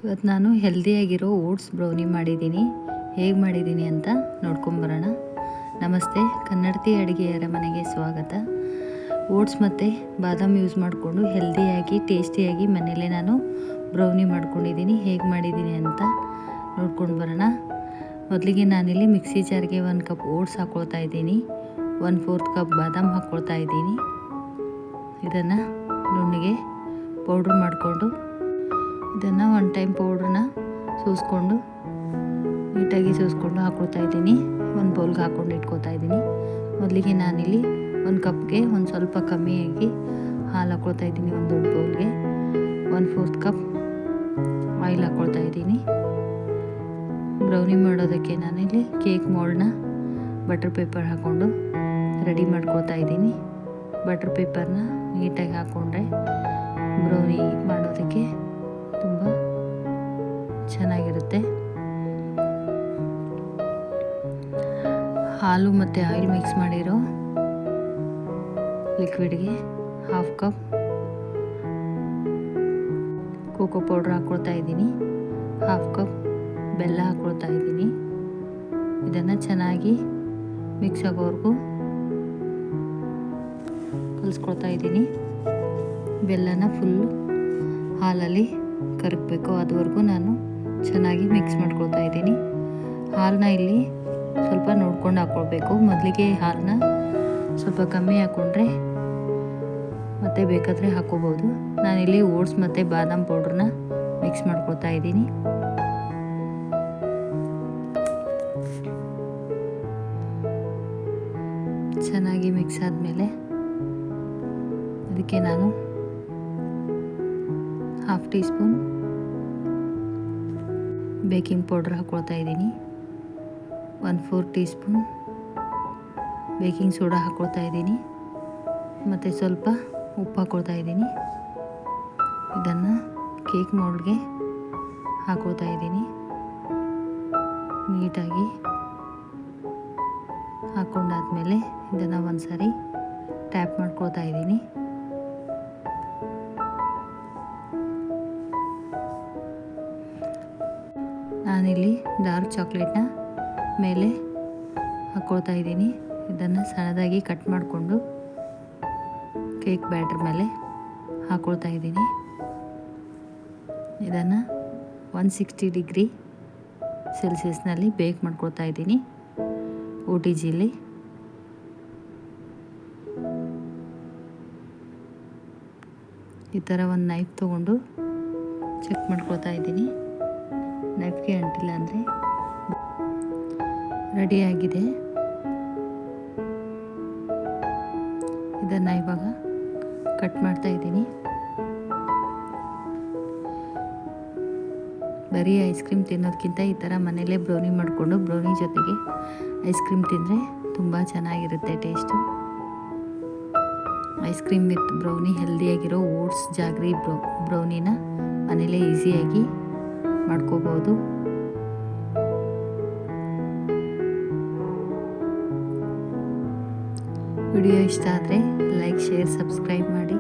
ಇವತ್ತು ನಾನು ಹೆಲ್ದಿಯಾಗಿರೋ oats brownie ಮಾಡಿದ್ದೀನಿ. ಹೇಗೆ ಮಾಡಿದ್ದೀನಿ ಅಂತ ನೋಡ್ಕೊಂಬರೋಣ. ನಮಸ್ತೆ, ಕನ್ನಡತಿ ಅಡುಗೆಯರ ಮನೆಗೆ ಸ್ವಾಗತ. ಓಟ್ಸ್ ಮತ್ತು ಬಾದಾಮ್ ಯೂಸ್ ಮಾಡಿಕೊಂಡು ಹೆಲ್ದಿಯಾಗಿ ಟೇಸ್ಟಿಯಾಗಿ ಮನೆಯಲ್ಲೇ ನಾನು ಬ್ರೌನಿ ಮಾಡ್ಕೊಂಡಿದ್ದೀನಿ. ಹೇಗೆ ಮಾಡಿದ್ದೀನಿ ಅಂತ ನೋಡ್ಕೊಂಡು ಬರೋಣ. ಮೊದಲಿಗೆ ನಾನಿಲ್ಲಿ ಮಿಕ್ಸಿ ಜಾರ್ಗೆ 1 ಕಪ್ ಓಟ್ಸ್ ಹಾಕ್ಕೊಳ್ತಾ ಇದ್ದೀನಿ. 1/4 ಕಪ್ ಬಾದಾಮ್ ಹಾಕ್ಕೊಳ್ತಾ ಇದ್ದೀನಿ. ಇದನ್ನು ನುಣ್ಣಗೆ ಪೌಡ್ರ್ ಮಾಡಿಕೊಂಡು ಇದನ್ನು 1 ಟೈಮ್ ಪೌಡ್ರನ್ನ ನೀಟಾಗಿ ಸೋಸ್ಕೊಂಡು ಹಾಕ್ಕೊಳ್ತಾ ಇದ್ದೀನಿ. ಒಂದು ಬೌಲ್ಗೆ ಹಾಕ್ಕೊಂಡು ಇಟ್ಕೊತಾ ಇದ್ದೀನಿ. ಮೊದಲಿಗೆ ನಾನಿಲ್ಲಿ 1 ಕಪ್ಗೆ ಒಂದು ಸ್ವಲ್ಪ ಕಮ್ಮಿಯಾಗಿ ಹಾಲು ಹಾಕ್ಕೊಳ್ತಾ ಇದ್ದೀನಿ. ಒಂದು ದೊಡ್ಡ ಬೌಲ್ಗೆ 1/4 ಕಪ್ ಆಯಿಲ್ ಹಾಕ್ಕೊಳ್ತಾ ಇದ್ದೀನಿ. ಬ್ರೌನಿ ಮಾಡೋದಕ್ಕೆ ನಾನಿಲ್ಲಿ ಕೇಕ್ ಮೋಲ್ಡ್ನ ಬಟರ್ ಪೇಪರ್ ಹಾಕ್ಕೊಂಡು ರೆಡಿ ಮಾಡ್ಕೊಳ್ತಾ ಇದ್ದೀನಿ. ಬಟರ್ ಪೇಪರ್ನ ನೀಟಾಗಿ ಹಾಕ್ಕೊಂಡ್ರೆ ಬ್ರೌನಿ ಮಾಡೋದಕ್ಕೆ ತುಂಬ ಚೆನ್ನಾಗಿರುತ್ತೆ. ಹಾಲು ಮತ್ತು ಆಯಿಲ್ ಮಿಕ್ಸ್ ಮಾಡಿರೋ ಲಿಕ್ವಿಡ್ಗೆ 1/2 ಕಪ್ ಕೋಕೋ ಪೌಡ್ರ್ ಹಾಕ್ಕೊಳ್ತಾ ಇದ್ದೀನಿ. 1/2 ಕಪ್ ಬೆಲ್ಲ ಹಾಕ್ಕೊಳ್ತಾ ಇದ್ದೀನಿ. ಇದನ್ನು ಚೆನ್ನಾಗಿ ಮಿಕ್ಸ್ ಆಗೋವರೆಗೂ ಕಲಿಸ್ಕೊಳ್ತಾ ಇದ್ದೀನಿ. ಬೆಲ್ಲನ ಫುಲ್ಲು ಹಾಲಲ್ಲಿ ಕರಗಬೇಕು, ಅದುವರೆಗೂ ನಾನು ಚೆನ್ನಾಗಿ ಮಿಕ್ಸ್ ಮಾಡ್ಕೊಳ್ತಾ ಇದ್ದೀನಿ. ಹಾಲನ್ನ ಇಲ್ಲಿ ಸ್ವಲ್ಪ ನೋಡ್ಕೊಂಡು ಹಾಕ್ಕೊಳ್ಬೇಕು. ಮೊದಲಿಗೆ ಹಾಲನ್ನ ಸ್ವಲ್ಪ ಕಮ್ಮಿ ಹಾಕ್ಕೊಂಡ್ರೆ ಮತ್ತೆ ಬೇಕಾದರೆ ಹಾಕ್ಕೋಬೋದು. ನಾನಿಲ್ಲಿ ಓಟ್ಸ್ ಮತ್ತು ಬಾದಾಮ್ ಪೌಡ್ರನ್ನ ಮಿಕ್ಸ್ ಮಾಡ್ಕೊಳ್ತಾ ಇದ್ದೀನಿ. ಚೆನ್ನಾಗಿ ಮಿಕ್ಸ್ ಆದಮೇಲೆ ಅದಕ್ಕೆ ನಾನು 1/2 ಟೀ ಸ್ಪೂನ್ ಬೇಕಿಂಗ್ ಪೌಡ್ರ್ ಹಾಕ್ಕೊಳ್ತಾ ಇದ್ದೀನಿ. 1/4 ಟೀ ಸ್ಪೂನ್ ಬೇಕಿಂಗ್ ಸೋಡಾ ಹಾಕ್ಕೊಳ್ತಾ ಇದ್ದೀನಿ. ಮತ್ತು ಸ್ವಲ್ಪ ಉಪ್ಪು ಹಾಕ್ಕೊಳ್ತಾ ಇದ್ದೀನಿ. ಇದನ್ನು ಕೇಕ್ ಮೋಲ್ಡ್ಗೆ ಹಾಕ್ಕೊಳ್ತಾ ಇದ್ದೀನಿ. ನೀಟಾಗಿ ಹಾಕ್ಕೊಂಡಾದ್ಮೇಲೆ ಇದನ್ನು ಒಂದು ಸಾರಿ ಟ್ಯಾಪ್ ಮಾಡ್ಕೊಳ್ತಾ ಇದ್ದೀನಿ. ನಾನಿಲ್ಲಿ ಡಾರ್ಕ್ ಚಾಕ್ಲೇಟ್ನ ಮೇಲೆ ಹಾಕ್ಕೊಳ್ತಾ ಇದ್ದೀನಿ. ಇದನ್ನು ಸಣ್ಣದಾಗಿ ಕಟ್ ಮಾಡಿಕೊಂಡು ಕೇಕ್ ಬ್ಯಾಟರ್ ಮೇಲೆ ಹಾಕ್ಕೊಳ್ತಾ ಇದ್ದೀನಿ. ಇದನ್ನು 160 ಡಿಗ್ರಿ ಸೆಲ್ಸಿಯಸ್ನಲ್ಲಿ ಬೇಕ್ ಮಾಡ್ಕೊಳ್ತಾ ಇದ್ದೀನಿ OTGಲಿ. ಈ ಥರ ಒಂದು ನೈಫ್ ತೊಗೊಂಡು ಚೆಕ್ ಮಾಡ್ಕೊಳ್ತಾ ಇದ್ದೀನಿ. ನೈಫ್ಗೆ ಅಂಟಿಲ್ಲ ಅಂದರೆ ರೆಡಿಯಾಗಿದೆ. ಇದನ್ನು ಇವಾಗ ಕಟ್ ಮಾಡ್ತಾ ಇದ್ದೀನಿ. ಬರೀ ಐಸ್ ಕ್ರೀಮ್ ತಿನ್ನೋದಕ್ಕಿಂತ ಈ ಥರ ಮನೇಲೇ ಬ್ರೌನಿ ಮಾಡಿಕೊಂಡು ಬ್ರೌನಿ ಜೊತೆಗೆ ಐಸ್ ಕ್ರೀಮ್ ತಿಂದರೆ ತುಂಬ ಚೆನ್ನಾಗಿರುತ್ತೆ taste. Ice cream with brownie, ಹೆಲ್ದಿಯಾಗಿರೋ ಓಟ್ಸ್ ಜಾಗ್ರಿ ಬ್ರೌನಿನ ಮನೇಲೇ ಈಸಿಯಾಗಿ ಮಾಡ್ಕೋಬೋದು. ವಿಡಿಯೋ ಇಷ್ಟ ಆದರೆ ಲೈಕ್, ಶೇರ್, ಸಬ್ಸ್ಕ್ರೈಬ್ ಮಾಡಿ.